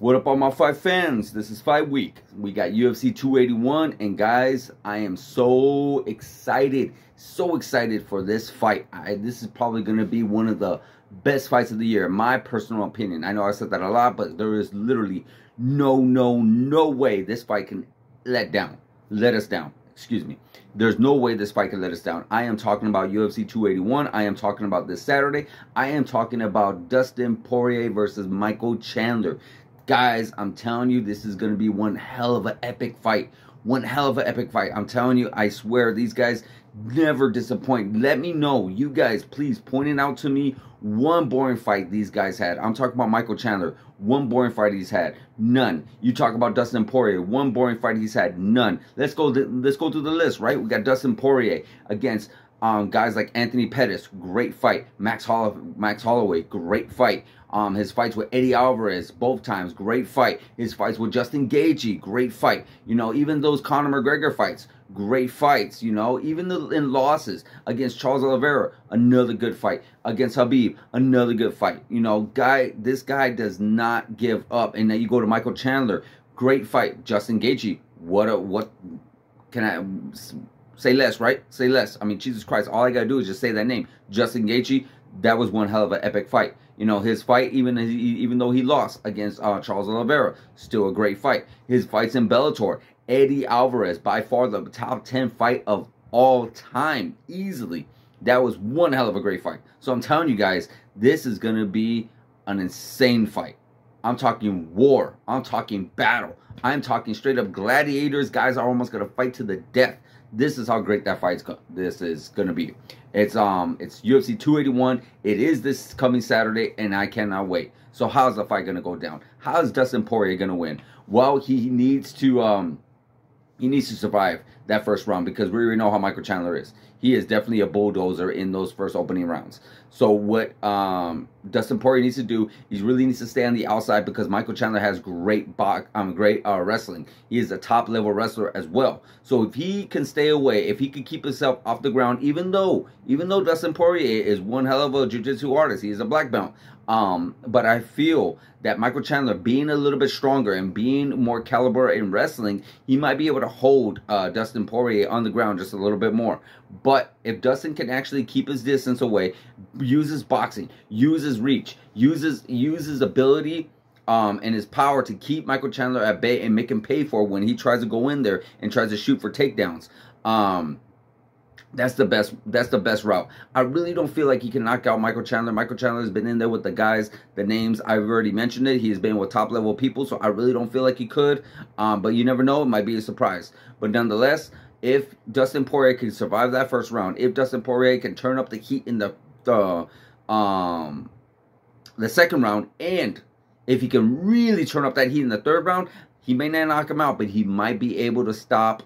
What up, all my fight fans? This is Fight Week. We got UFC 281, and guys, I am so excited for this fight. This is probably going to be one of the best fights of the year, in my personal opinion. I know I said that a lot, but there is literally no way this fight can let us down. Excuse me. There's no way this fight can let us down. I am talking about UFC 281. I am talking about this Saturday. I am talking about Dustin Poirier versus Michael Chandler. Guys, I'm telling you, this is going to be one hell of an epic fight. One hell of an epic fight. I'm telling you, I swear, these guys never disappoint. Let me know, you guys, please, pointing out to me one boring fight these guys had. I'm talking about Michael Chandler. One boring fight he's had. None. You talk about Dustin Poirier. One boring fight he's had. None. Let's go through the list, right? We got Dustin Poirier against guys like Anthony Pettis. Great fight. Max Holloway. Great fight. His fights with Eddie Alvarez, both times, great fight. His fights with Justin Gaethje, great fight. You know, even those Conor McGregor fights, great fights. You know, even in losses against Charles Oliveira, another good fight. Against Khabib, another good fight. You know, this guy does not give up. And then you go to Michael Chandler, great fight. Justin Gaethje, what can I say less, right? Say less. I mean, Jesus Christ, all I gotta do is just say that name, Justin Gaethje. That was one hell of an epic fight. You know, his fight, even though he lost against Charles Oliveira, still a great fight. His fights in Bellator, Eddie Alvarez, by far the top 10 fight of all time, easily. That was one hell of a great fight. So I'm telling you guys, this is going to be an insane fight. I'm talking war. I'm talking battle. I'm talking straight up gladiators. Guys are almost going to fight to the death. This is how great that fight's this is gonna be. It's UFC 281. It is this coming Saturday, and I cannot wait. So how's the fight gonna go down? How is Dustin Poirier gonna win? Well, he needs to survive that first round, because we already know how Michael Chandler is. He is definitely a bulldozer in those first opening rounds. So what Dustin Poirier needs to do, he really needs to stay on the outside, because Michael Chandler has great wrestling. He is a top level wrestler as well. So if he can stay away, if he can keep himself off the ground, even though Dustin Poirier is one hell of a jiu-jitsu artist, he is a black belt. But I feel that Michael Chandler, being a little bit stronger and being more caliber in wrestling, he might be able to hold Dustin Poirier on the ground just a little bit more. But if Dustin can actually keep his distance away, uses boxing, uses reach, uses ability and his power to keep Michael Chandler at bay and make him pay for when he tries to go in there and tries to shoot for takedowns, that's the best route. I really don't feel like he can knock out Michael Chandler. Michael Chandler has been in there with the guys, the names, I've already mentioned it. He's been with top level people, so I really don't feel like he could. But you never know, it might be a surprise. But nonetheless, if Dustin Poirier can survive that first round, if Dustin Poirier can turn up the heat in the second round, and if he can really turn up that heat in the third round, he may not knock him out, but he might be able to stop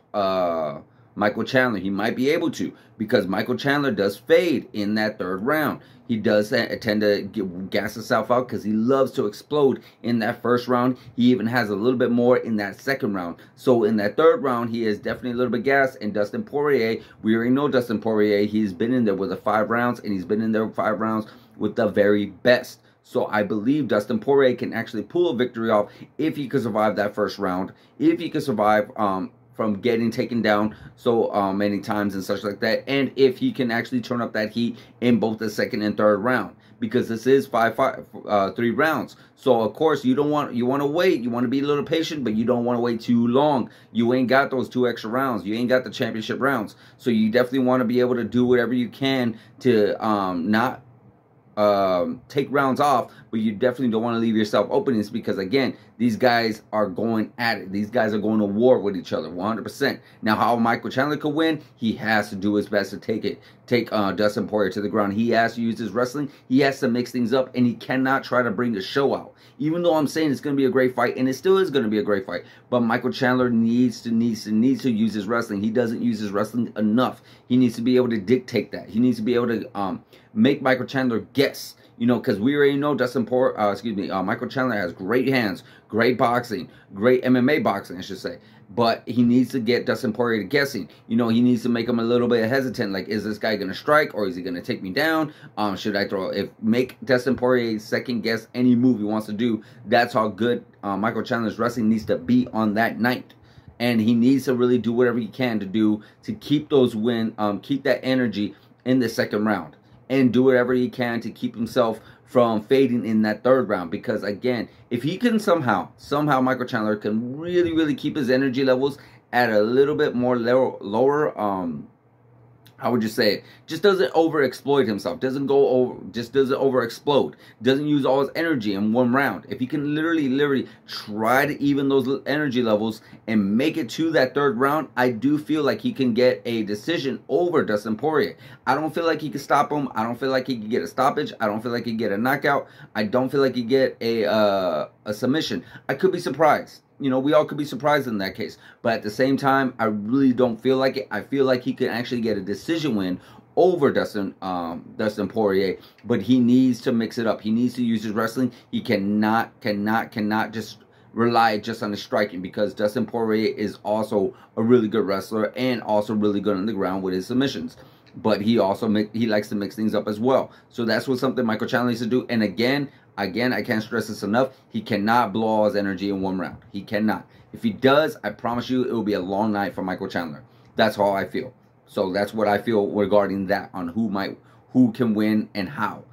Michael Chandler. He might be able to, because Michael Chandler does fade in that third round. He does tend to gas himself out, because he loves to explode in that first round. He even has a little bit more in that second round. So in that third round, he is definitely a little bit gassed. And Dustin Poirier, we already know Dustin Poirier, he's been in there with the 5 rounds, and he's been in there with 5 rounds with the very best. So I believe Dustin Poirier can actually pull a victory off if he could survive that first round, if he could survive from getting taken down so many times and such like that, and if he can actually turn up that heat in both the second and third round, because this is 3 rounds. So of course you want to wait, you want to be a little patient, but you don't want to wait too long. You ain't got those 2 extra rounds, you ain't got the championship rounds, so you definitely want to be able to do whatever you can to not take rounds off, but you definitely don't want to leave yourself openings, because again, these guys are going at it. These guys are going to war with each other 100%. Now, how Michael Chandler could win, he has to do his best to take Dustin Poirier to the ground. He has to use his wrestling. He has to mix things up, and he cannot try to bring a show out. Even though I'm saying it's going to be a great fight, and it still is going to be a great fight, but Michael Chandler needs to use his wrestling. He doesn't use his wrestling enough. He needs to be able to dictate that. He needs to be able to make Michael Chandler guess. You know, because we already know Michael Chandler has great hands, great boxing, great MMA boxing, I should say. But he needs to get Dustin Poirier to guessing. You know, he needs to make him a little bit hesitant. Like, is this guy going to strike or is he going to take me down? Should I throw? Make Dustin Poirier second guess any move he wants to do. That's how good Michael Chandler's wrestling needs to be on that night. And he needs to really do whatever he can to do to keep those keep that energy in the second round. And do whatever he can to keep himself from fading in that third round. Because again, if he can somehow Michael Chandler can really keep his energy levels at a little bit more lower, how would you say it? Just doesn't overexploit himself. Doesn't overexplode. Doesn't use all his energy in one round. If he can literally try to even those energy levels and make it to that third round, I do feel like he can get a decision over Dustin Poirier. I don't feel like he can stop him. I don't feel like he can get a stoppage. I don't feel like he can get a knockout. I don't feel like he can get a submission. I could be surprised. You know, we all could be surprised in that case. But at the same time, I really don't feel like it. I feel like he can actually get a decision win over Dustin Poirier. But he needs to mix it up. He needs to use his wrestling. He cannot just rely just on the striking, because Dustin Poirier is also a really good wrestler and also really good on the ground with his submissions. But he also likes to mix things up as well. So that's something Michael Chandler needs to do. And again, I can't stress this enough. He cannot blow all his energy in one round. He cannot. If he does, I promise you, it will be a long night for Michael Chandler. That's how I feel. So that's what I feel regarding that, on who can win and how.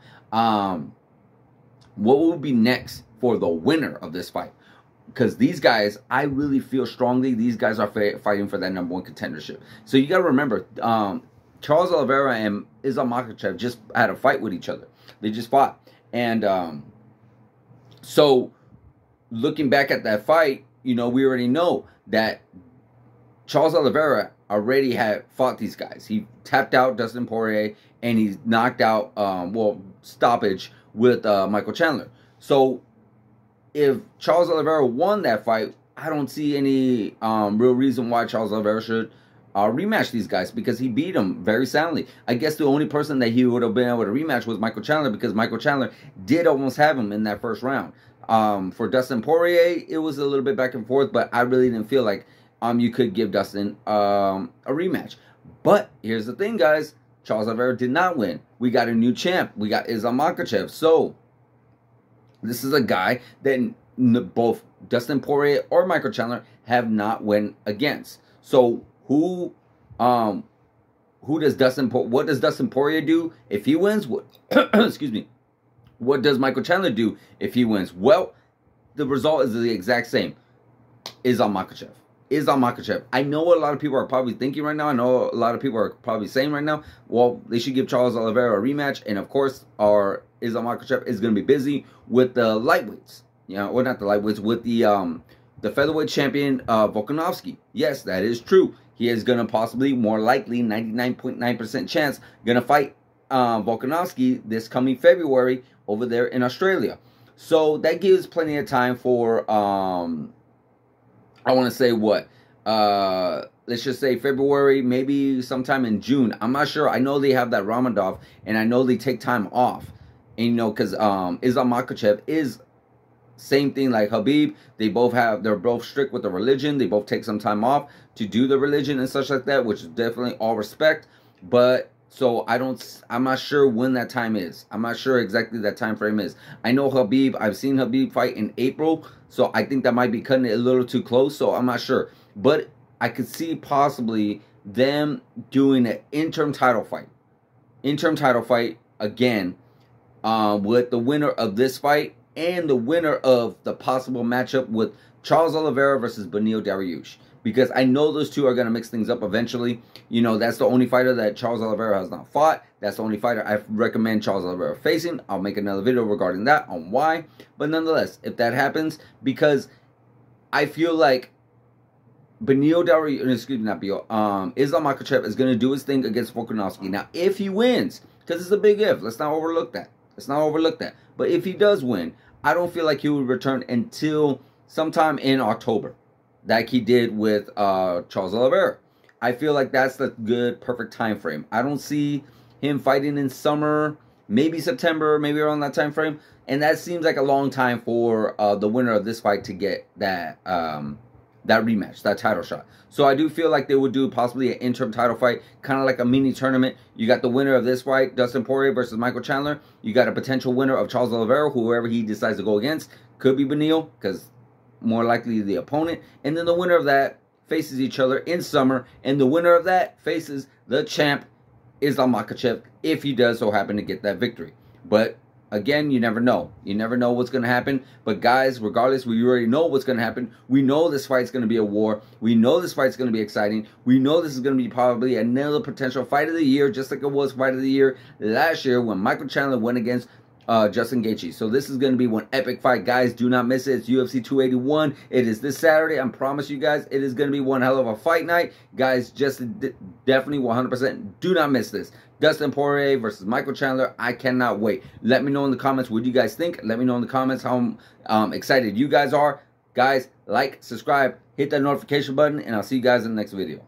What will be next for the winner of this fight? Because these guys, I really feel strongly, these guys are fighting for that #1 contendership. So you got to remember, Charles Oliveira and Islam Makhachev just had a fight with each other. They just fought. And so looking back at that fight, you know, we already know that Charles Oliveira already had fought these guys. He tapped out Dustin Poirier and he knocked out, stoppage with Michael Chandler. So if Charles Oliveira won that fight, I don't see any real reason why Charles Oliveira should rematch these guys, because he beat them very soundly. I guess the only person that he would have been able to rematch was Michael Chandler, because Michael Chandler did almost have him in that first round. For Dustin Poirier, it was a little bit back and forth, but I really didn't feel like you could give Dustin a rematch. But here's the thing, guys. Charles Oliveira did not win. We got a new champ. We got Islam Makhachev. So this is a guy that both Dustin Poirier or Michael Chandler have not won against. So what does Dustin Poirier do if he wins? Excuse me. What does Michael Chandler do if he wins? Well, the result is the exact same. Islam Makhachev. I know a lot of people are probably thinking right now. I know a lot of people are probably saying right now, well, they should give Charles Oliveira a rematch. And of course, our Islam Makhachev is going to be busy with the lightweights. You know, well, not the lightweights, with the featherweight champion, Volkanovski. Yes, that is true. He is going to possibly, more likely, 99.9% chance, going to fight Volkanovski this coming February over there in Australia. So that gives plenty of time for, I want to say what? Let's just say February, maybe sometime in June. I'm not sure. I know they have that Ramadan, and I know they take time off. And, you know, because Islam Makhachev is same thing like Khabib. They're both strict with the religion. They both take some time off to do the religion and such like that, which is definitely all respect. But so I'm not sure when that time is. I'm not sure exactly that time frame is. I know Khabib, I've seen Khabib fight in April, so I think that might be cutting it a little too close, so I'm not sure. But I could see possibly them doing an interim title fight. Again, with the winner of this fight and the winner of the possible matchup with Charles Oliveira versus Beneil Dariush. Because I know those two are going to mix things up eventually. You know, that's the only fighter that Charles Oliveira has not fought. That's the only fighter I recommend Charles Oliveira facing. I'll make another video regarding that on why. But nonetheless, if that happens, because I feel like Beneil Dariush, excuse me, not Beneil, Islam Makhachev is going to do his thing against Volkanovski. Now, if he wins, because it's a big if, let's not overlook that. But if he does win, I don't feel like he would return until sometime in October, like he did with Charles Oliveira. I feel like that's the good, perfect time frame. I don't see him fighting in summer. maybe September, maybe around that time frame. And that seems like a long time for the winner of this fight to get that that rematch, that title shot. So I do feel like they would do possibly an interim title fight, kind of like a mini tournament. You got the winner of this fight, Dustin Poirier versus Michael Chandler. You got a potential winner of Charles Oliveira, whoever he decides to go against. Could be Beneil, because more likely the opponent. And then the winner of that faces each other in summer. And the winner of that faces the champ, Islam Makhachev, if he does so happen to get that victory. But again, you never know. You never know what's going to happen. But guys, regardless, we already know what's going to happen. We know this fight's going to be a war. We know this fight's going to be exciting. We know this is going to be probably another potential fight of the year, just like it was fight of the year last year when Michael Chandler went against Justin Gaethje. So this is going to be one epic fight. Guys, do not miss it. It's UFC 281. It is this Saturday. I promise you guys, it is going to be one hell of a fight night. Guys, just definitely 100% do not miss this. Dustin Poirier versus Michael Chandler. I cannot wait. Let me know in the comments what you guys think. Let me know in the comments how excited you guys are. Guys, like, subscribe, hit that notification button, and I'll see you guys in the next video.